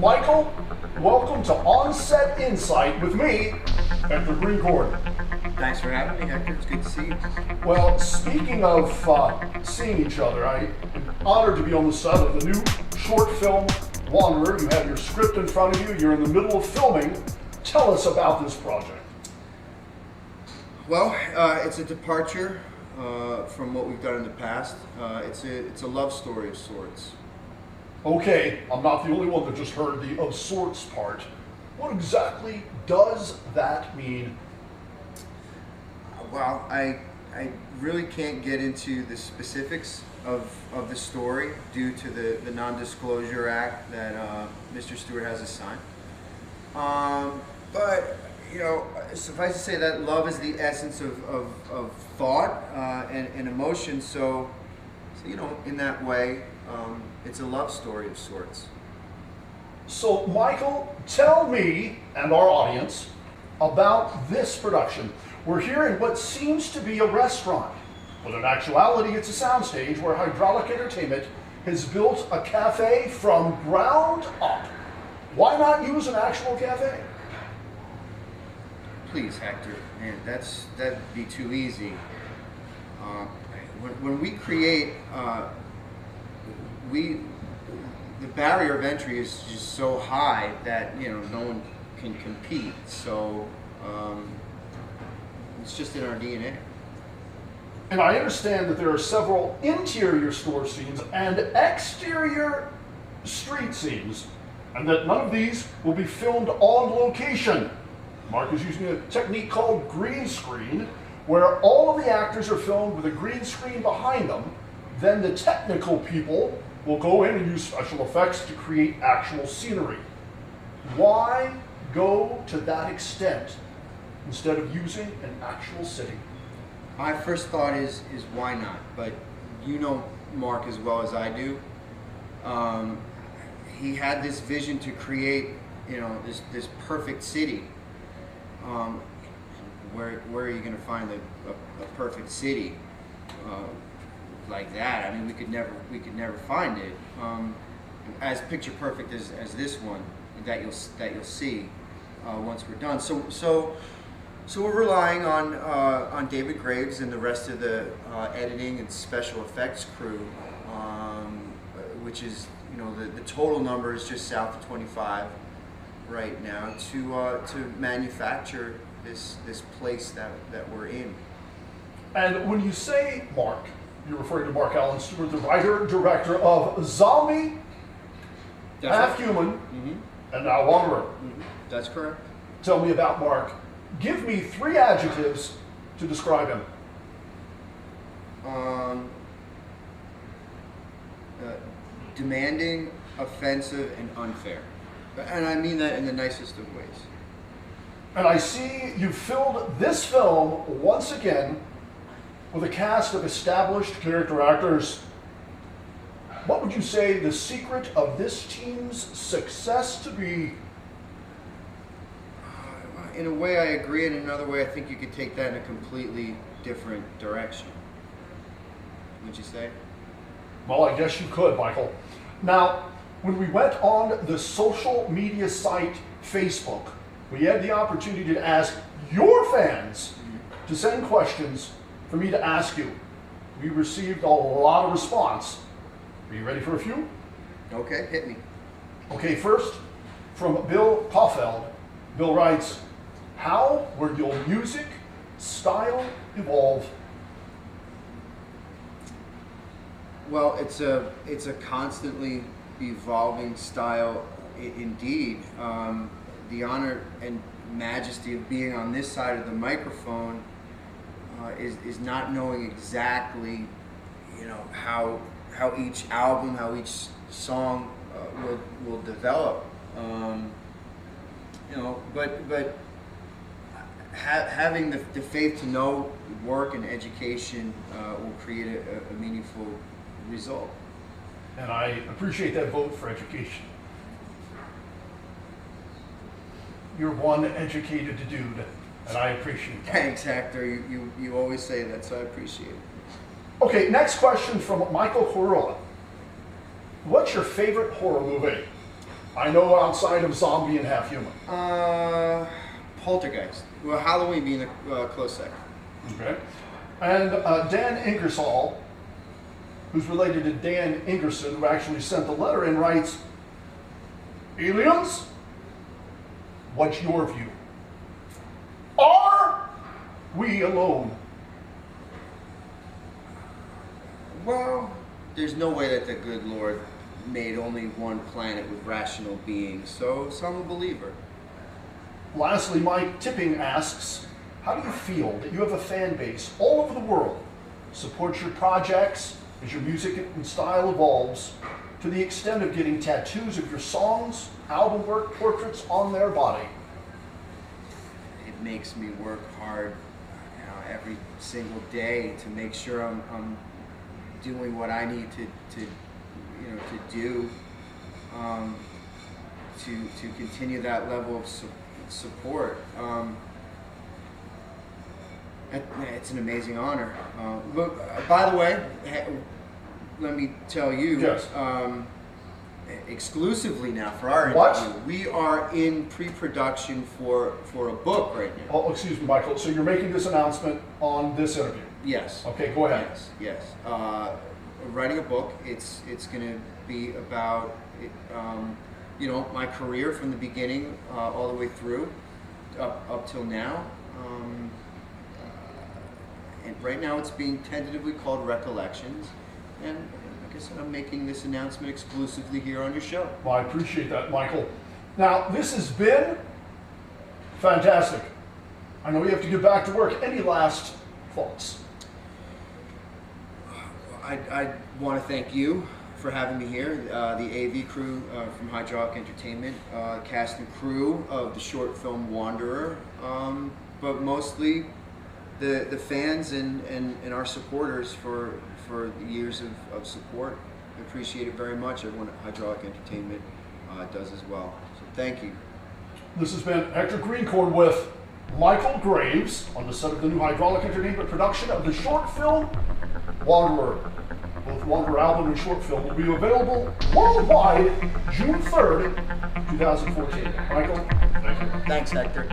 Michael, welcome to On-Set Insight with me, Hector Greencorn. Thanks for having me, Hector. It's good to see you. Well, speaking of seeing each other, I'm honored to be on the set of the new short film, Wanderer. You have your script in front of you. You're in the middle of filming. Tell us about this project. Well, it's a departure from what we've done in the past. It's a love story of sorts. Okay, I'm not the only one that just heard the of sorts part. What exactly does that mean? Well, I really can't get into the specifics of the story due to the non-disclosure act that Mr. Stewart has us sign. But you know, suffice to say that love is the essence of thought and emotion. So you know, in that way, it's a love story of sorts. So, Michael, tell me and our audience about this production. We're here in what seems to be a restaurant, but in actuality, it's a soundstage where Hydraulic Entertainment has built a cafe from ground up. Why not use an actual cafe? Please, Hector, man, that'd be too easy. When we create, the barrier of entry is just so high that no one can compete. So it's just in our DNA. And I understand that there are several interior store scenes and exterior street scenes, and that none of these will be filmed on location. Mark is using a technique called green screen, where all of the actors are filmed with a green screen behind them. Then the technical people will go in and use special effects to create actual scenery. Why go to that extent instead of using an actual city? My first thought is why not? But you know Mark as well as I do. He had this vision to create, this perfect city. Where are you going to find a perfect city like that? I mean, we could never find it as picture perfect as this one that you'll see once we're done. So we're relying on David Graves and the rest of the editing and special effects crew, which is the total number is just south of 25 right now to manufacture this place that we're in. And when you say Mark, you're referring to Mark Allen Stewart, the writer-director of Zombie, Half Human, and now Wanderer. That's correct. Tell me about Mark. Give me 3 adjectives to describe him. Demanding, offensive, and unfair. And I mean that in the nicest of ways. And I see you filled this film once again with a cast of established character actors. What would you say the secret of this team's success to be? In a way, I agree. In another way, I think you could take that in a completely different direction. Would you say? Well, I guess you could, Michael. Now, when we went on the social media site Facebook, we had the opportunity to ask your fans to send questions for me to ask you. We received a lot of response. Are you ready for a few? Okay, hit me. Okay, first, from Bill Kaufeld. Bill writes, how will your music style evolve? Well, it's a constantly evolving style indeed. The honor and majesty of being on this side of the microphone is not knowing exactly, how each album, how each song will develop. But having the faith to know work and education will create a meaningful result. And I appreciate that vote for education. You're one educated dude, and I appreciate that. Thanks, Hector. You always say that, so I appreciate it. Okay, next question from Michael Corolla. What's your favorite horror movie? I know outside of zombie and half human. Poltergeist. Well, Halloween being a close second. Okay. And Dan Ingersoll, who's related to Dan Ingerson, who actually sent the letter in, writes, aliens, what's your view? Are we alone? Well, there's no way that the good Lord made only one planet with rational beings, so I'm a believer. Lastly, Mike Tipping asks, how do you feel that you have a fan base all over the world, supports your projects as your music and style evolves, to the extent of getting tattoos of your songs, album work, portraits on their body? It makes me work hard, every single day to make sure I'm doing what I need to do to continue that level of support. It's an amazing honor. But by the way, let me tell you, yes. Exclusively now for our interview, we are in pre-production for a book right now. Oh, excuse me, Michael. So you're making this announcement on this interview? Yes. Okay, go ahead. Yes. Writing a book. It's going to be about my career from the beginning all the way through up till now. And right now it's being tentatively called Recollections. And like I said, I'm making this announcement exclusively here on your show. Well, I appreciate that, Michael. Now, this has been fantastic. I know you have to get back to work. Any last thoughts? I want to thank you for having me here, the AV crew from Hydraulic Entertainment, cast and crew of the short film Wanderer, but mostly the fans and our supporters for the years of support. I appreciate it very much. Everyone at Hydraulic Entertainment does as well. So thank you. This has been Hector Greencorn with Michale Graves on the set of the new Hydraulic Entertainment production of the short film Wanderer. Both Wanderer album and short film will be available worldwide June 3rd, 2014. Michael, thank you. Thanks, Hector.